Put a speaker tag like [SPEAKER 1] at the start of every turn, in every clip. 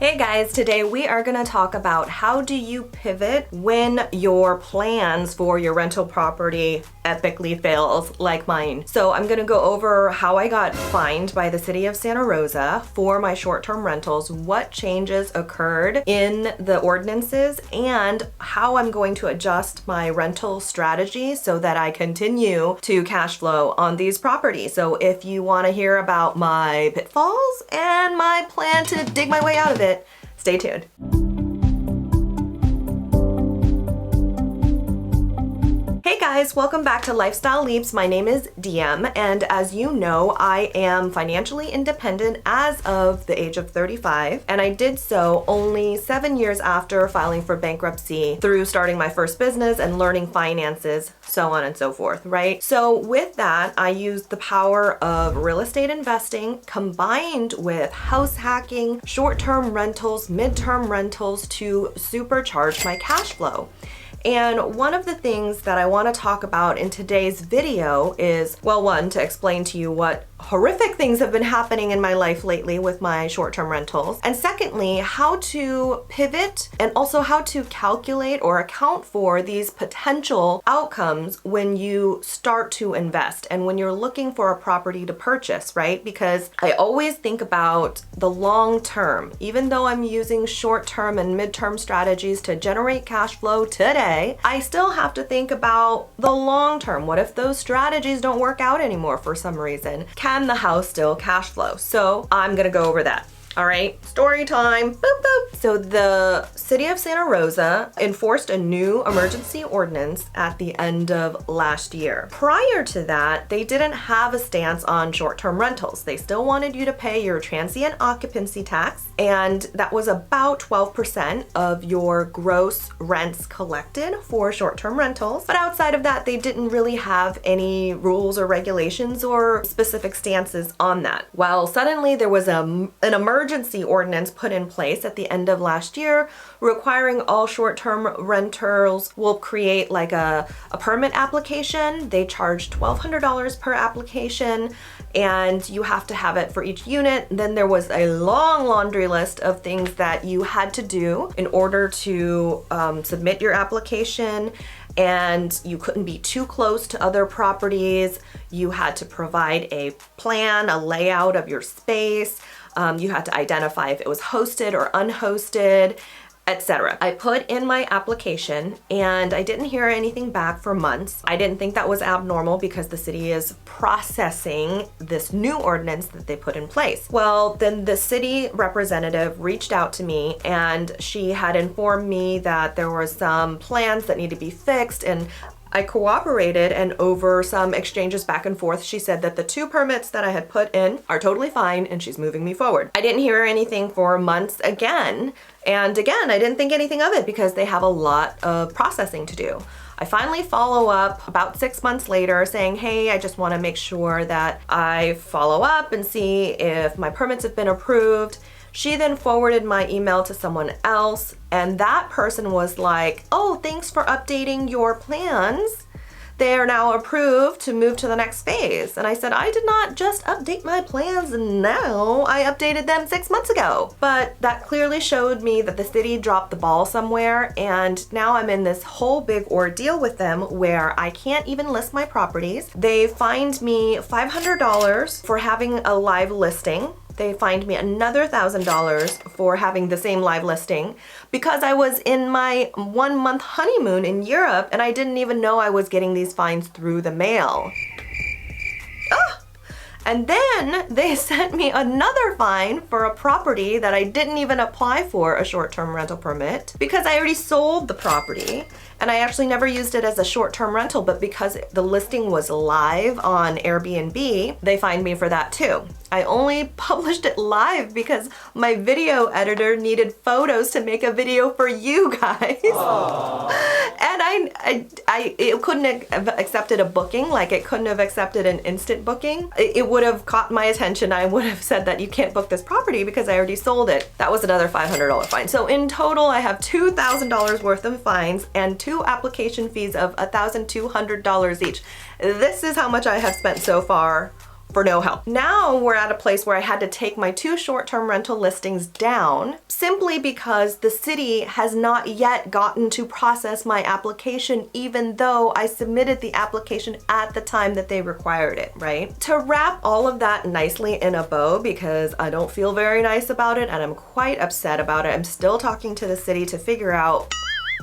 [SPEAKER 1] Hey guys, today we are going to talk about how do you pivot when your plans for your rental property epically fails like mine. So I'm going to go over how I got fined by the city of Santa Rosa for my short-term rentals, what changes occurred in the ordinances, and how I'm going to adjust my rental strategy so that I continue to cash flow on these properties. So if you want to hear about my pitfalls and my plan to dig my way out of it, stay tuned. Hey guys, welcome back to Lifestyle Leaps. My name is DM, and as you know, I am financially independent as of the age of 35, and I did so only 7 years after filing for bankruptcy through starting my first business and learning finances, so on and so forth, right? So with that, I used the power of real estate investing combined with house hacking, short-term rentals, midterm rentals to supercharge my cash flow. And one of the things that I want to talk about in today's video is, well, one, to explain to you what horrific things have been happening in my life lately with my short-term rentals. And secondly, how to pivot and also how to calculate or account for these potential outcomes when you start to invest and when you're looking for a property to purchase, right? Because I always think about the long term. Even though I'm using short-term and midterm strategies to generate cash flow today, I still have to think about the long term. What if those strategies don't work out anymore for some reason? Can the house still cash flow? So I'm gonna go over that. All right, story time, boop, boop. So the city of Santa Rosa enforced a new emergency ordinance at the end of last year. Prior to that, they didn't have a stance on short-term rentals. They still wanted you to pay your transient occupancy tax, and that was about 12% of your gross rents collected for short-term rentals. But outside of that, they didn't really have any rules or regulations or specific stances on that. Well, suddenly there was an emergency ordinance put in place at the end of last year requiring all short-term renters will create like a permit application. They charge $1,200 per application and you have to have it for each unit. Then there was a long laundry list of things that you had to do in order to submit your application, and you couldn't be too close to other properties. You had to provide a plan, a layout of your space. You had to identify if it was hosted or unhosted, etc. I put in my application and I didn't hear anything back for months. I didn't think that was abnormal because the city is processing this new ordinance that they put in place. Well, then the city representative reached out to me and she had informed me that there were some plans that need to be fixed, and I cooperated, and over some exchanges back and forth, she said that the 2 permits that I had put in are totally fine and she's moving me forward. I didn't hear anything for months again. And again, I didn't think anything of it because they have a lot of processing to do. I finally follow up about 6 months later saying, hey, I just want to make sure that I follow up and see if my permits have been approved. She then forwarded my email to someone else, and that person was like, oh, thanks for updating your plans. They are now approved to move to the next phase. And I said, I did not just update my plans now. I updated them 6 months ago. But that clearly showed me that the city dropped the ball somewhere, and now I'm in this whole big ordeal with them where I can't even list my properties. They fined me $500 for having a live listing. They fined me another $1,000 for having the same live listing because I was in my 1-month honeymoon in Europe and I didn't even know I was getting these fines through the mail. And then they sent me another fine for a property that I didn't even apply for a short-term rental permit because I already sold the property. And I actually never used it as a short-term rental, but because the listing was live on Airbnb, they fined me for that too. I only published it live because my video editor needed photos to make a video for you guys. And it couldn't have accepted a booking, like it couldn't have accepted an instant booking. It would have caught my attention. I would have said that you can't book this property because I already sold it. That was another $500 fine. So in total, I have $2,000 worth of fines and 2 application fees of $1,200 each. This is how much I have spent so far for no help. Now we're at a place where I had to take my 2 short-term rental listings down simply because the city has not yet gotten to process my application, even though I submitted the application at the time that they required it, right? To wrap all of that nicely in a bow, because I don't feel very nice about it and I'm quite upset about it, I'm still talking to the city to figure out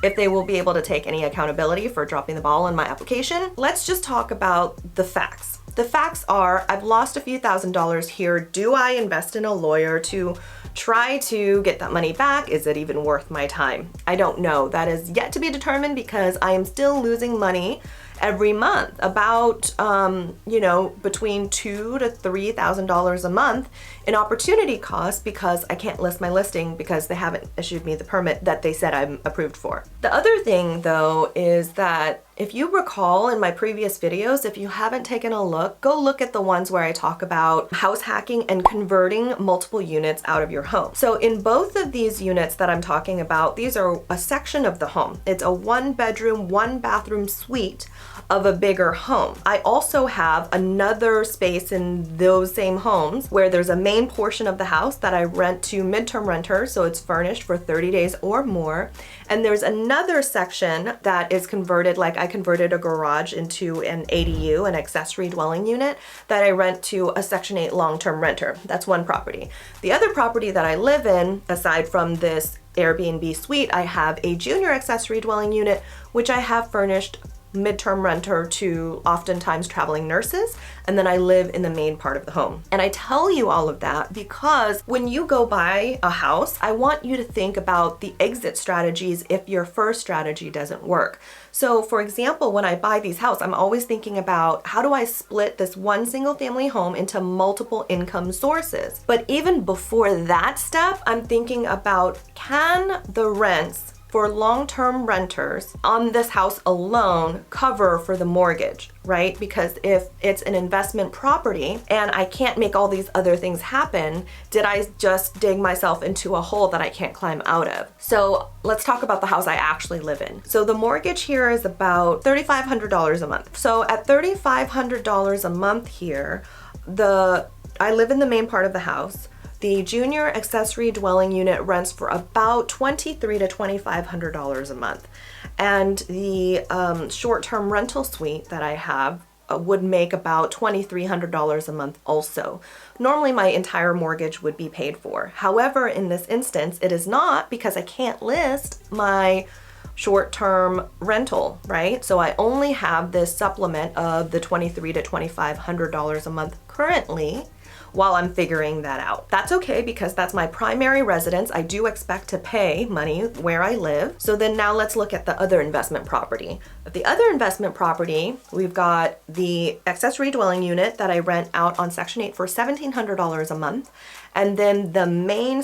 [SPEAKER 1] if they will be able to take any accountability for dropping the ball on my application. Let's just talk about the facts. The facts are, I've lost a few $1,000s here. Do I invest in a lawyer to try to get that money back? Is it even worth my time? I don't know. That is yet to be determined because I am still losing money every month, about between $2,000 to $3,000 a month in opportunity costs because I can't list my listing because they haven't issued me the permit that they said I'm approved for. The other thing though is that if you recall in my previous videos, if you haven't taken a look, go look at the ones where I talk about house hacking and converting multiple units out of your home. So in both of these units that I'm talking about, these are a section of the home. It's a 1-bedroom, 1-bathroom suite of a bigger home. I also have another space in those same homes where there's a main portion of the house that I rent to midterm renters, so it's furnished for 30 days or more. And there's another section that is converted, like I converted a garage into an ADU, an accessory dwelling unit, that I rent to a Section 8 long-term renter. That's one property. The other property that I live in, aside from this Airbnb suite, I have a junior accessory dwelling unit, which I have furnished midterm renter to oftentimes traveling nurses, and then I live in the main part of the home. And I tell you all of that because when you go buy a house, I want you to think about the exit strategies if your first strategy doesn't work. So for example, when I buy these houses, I'm always thinking about how do I split this one single family home into multiple income sources. But even before that step, I'm thinking about, can the rents for long-term renters on this house alone cover for the mortgage, right? Because if it's an investment property and I can't make all these other things happen, did I just dig myself into a hole that I can't climb out of? So let's talk about the house I actually live in. So the mortgage here is about $3,500 a month. So at $3,500 a month here, I live in the main part of the house. The junior accessory dwelling unit rents for about $2,300 to $2,500 a month. And the short-term rental suite that I have would make about $2,300 a month also. Normally my entire mortgage would be paid for. However, in this instance, it is not because I can't list my short-term rental, right? So I only have this supplement of the $2,300 to $2,500 a month currently while I'm figuring that out. That's okay because that's my primary residence. I do expect to pay money where I live. So then now let's look at the other investment property. The other investment property, we've got the accessory dwelling unit that I rent out on Section 8 for $1,700 a month. And then the main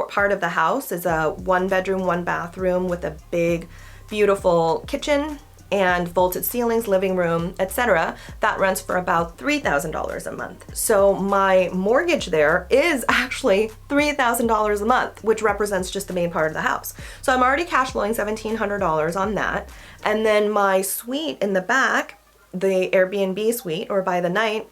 [SPEAKER 1] part of the house is a 1-bedroom, 1-bathroom with a big, beautiful kitchen and vaulted ceilings, living room, etc. That rents for about $3,000 a month. So my mortgage there is actually $3,000 a month, which represents just the main part of the house. So I'm already cash flowing $1,700 on that. And then my suite in the back, the Airbnb suite or by the night,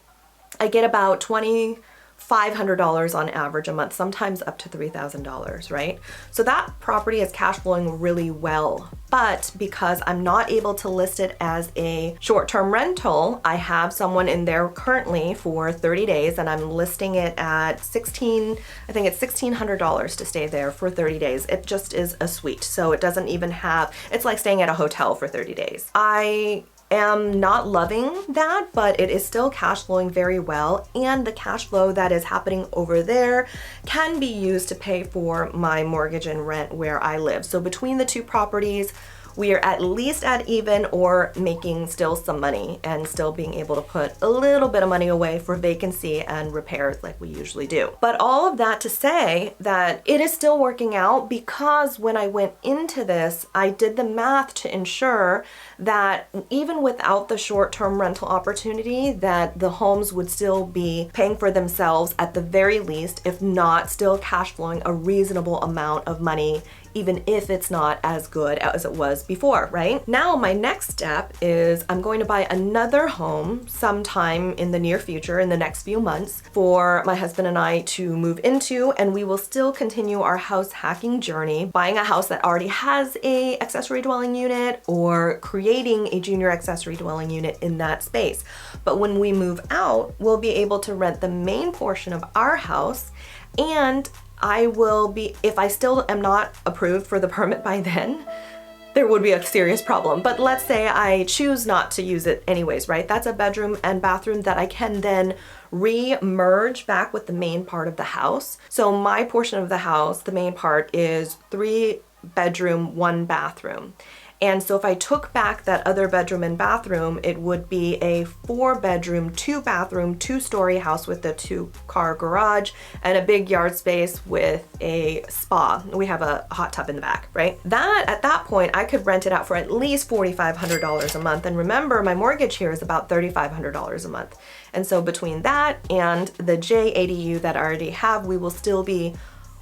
[SPEAKER 1] I get about $2,500 on average a month, sometimes up to $3,000, right? So that property is cash flowing really well. But because I'm not able to list it as a short-term rental, I have someone in there currently for 30 days and I'm listing it at $1,600 to stay there for 30 days. It just is a suite. So it doesn't even have, it's like staying at a hotel for 30 days. I am not loving that, but it is still cash flowing very well, and the cash flow that is happening over there can be used to pay for my mortgage and rent where I live. So between the two properties, we are at least at even or making still some money and still being able to put a little bit of money away for vacancy and repairs like we usually do. But all of that to say that it is still working out because when I went into this, I did the math to ensure that even without the short-term rental opportunity, that the homes would still be paying for themselves at the very least, if not still cash flowing a reasonable amount of money, even if it's not as good as it was before, right? Now my next step is I'm going to buy another home sometime in the near future, in the next few months, for my husband and I to move into, and we will still continue our house hacking journey, buying a house that already has a accessory dwelling unit or creating a junior accessory dwelling unit in that space. But when we move out, we'll be able to rent the main portion of our house, and I will be, if I still am not approved for the permit by then, there would be a serious problem. But let's say I choose not to use it anyways, right? That's a bedroom and bathroom that I can then re-merge back with the main part of the house. So my portion of the house, the main part, is 3 bedroom, 1 bathroom. And so if I took back that other bedroom and bathroom, it would be a 4 bedroom, 2 bathroom, 2-story house with a 2-car garage and a big yard space with a spa. We have a hot tub in the back, right? That, at that point, I could rent it out for at least $4,500 a month. And remember, my mortgage here is about $3,500 a month. And so between that and the JADU that I already have, we will still be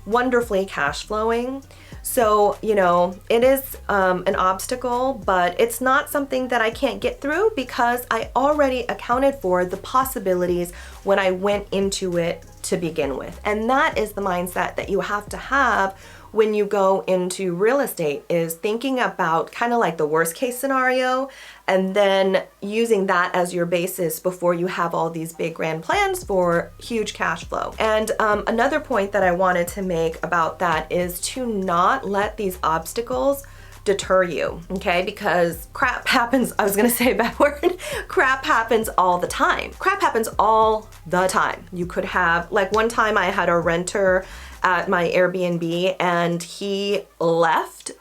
[SPEAKER 1] wonderfully cash flowing. So, you know, it is an obstacle, but it's not something that I can't get through because I already accounted for the possibilities when I went into it to begin with. And that is the mindset that you have to have when you go into real estate, is thinking about kind of like the worst case scenario and then using that as your basis before you have all these big grand plans for huge cash flow. And another point that I wanted to make about that is to not let these obstacles deter you, okay? Because crap happens, I was gonna say a bad word, crap happens all the time. Crap happens all the time. You could have, like one time I had a renter at my Airbnb and he left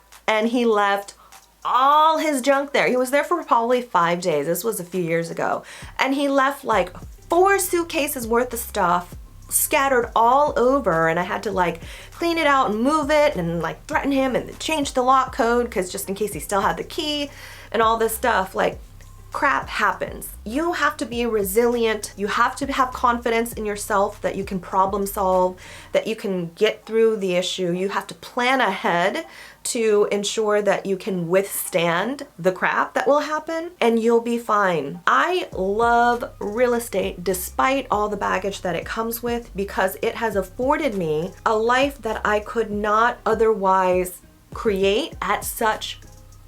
[SPEAKER 1] all his junk there. He was there for probably 5 days. This was a few years ago. And he left like 4 suitcases worth of stuff scattered all over, and I had to like clean it out and move it and like threaten him and change the lock code because just in case he still had the key and all this stuff. Like, crap happens. You have to be resilient. You have to have confidence in yourself that you can problem solve, that you can get through the issue. You have to plan ahead to ensure that you can withstand the crap that will happen, and you'll be fine. I love real estate despite all the baggage that it comes with, because it has afforded me a life that I could not otherwise create at such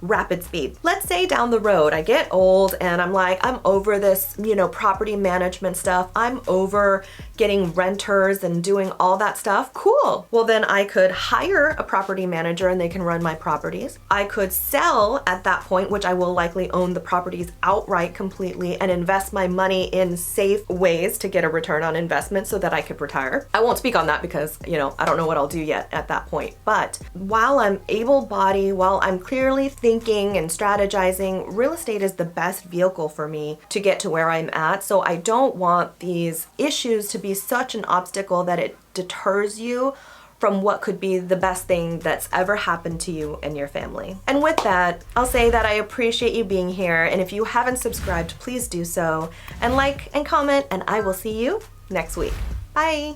[SPEAKER 1] rapid speed. Let's say down the road I get old and I'm like, I'm over this, you know, property management stuff. I'm over getting renters and doing all that stuff. Cool. Well, then I could hire a property manager and they can run my properties. I could sell at that point, which I will likely own the properties outright completely, and invest my money in safe ways to get a return on investment so that I could retire. I won't speak on that because, you know, I don't know what I'll do yet at that point. But while I'm able-bodied, while I'm clearly thinking and strategizing, real estate is the best vehicle for me to get to where I'm at. So I don't want these issues to be such an obstacle that it deters you from what could be the best thing that's ever happened to you and your family. And with that, I'll say that I appreciate you being here. And if you haven't subscribed, please do so. And like and comment, and I will see you next week. Bye.